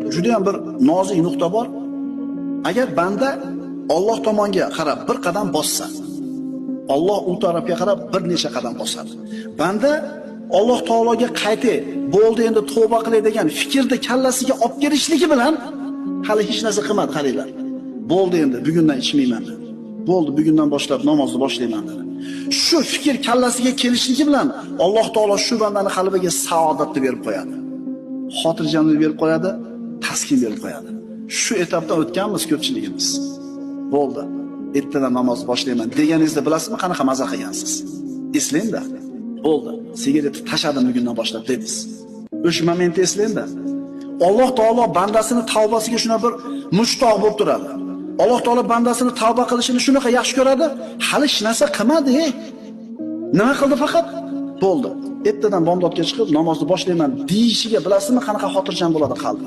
Juda ham bir nozik nuqta bor. Agar banda Alloh tomonga qarab bir qadam bossa, Alloh u tarafga qarab bir necha qadam bosadi. Banda Alloh taologa qaytay, bo'ldi endi tavba qilay degan fikrni kallasiga olib kelishligi bilan hali hech narsa qilmadi, qaranglar. Bo'ldi endi bugundan ichmayman dedi. Bo'ldi bugundan boshlab namozni boshlayman dedi. Shu fikr kallasiga kelishligi bilan Alloh taolo shu bandani qalbiga saodatni berib qo'yadi. Xotirjamlik berib qo'yadi, taskin berib qo'yadi. Shu etapdan o'tganmiz ko'pchiligimiz. Bo'ldi. Ertadan namoz boshlayman deganingizda bilasizmi qanaqa maza qilgansiz? Eslang-da. Bo'ldi. Sigaretni tashladim bugundan boshlab dedingiz. O'sha momentni eslang-da. Alloh taolo bandasini tavbasiga shuna bir mushtoq bo'lib turadi. Alloh taolo bandasini tavba qilishini shunaqa yaxshi ko'radi. Hali hech narsa qilmadi. Nima qildi faqat? Bo'ldi. Ertadan bomdodga chiqib namozni boshlayman deyishiga bilasizmi qanaqa xotirjam bo'ladi qalbi?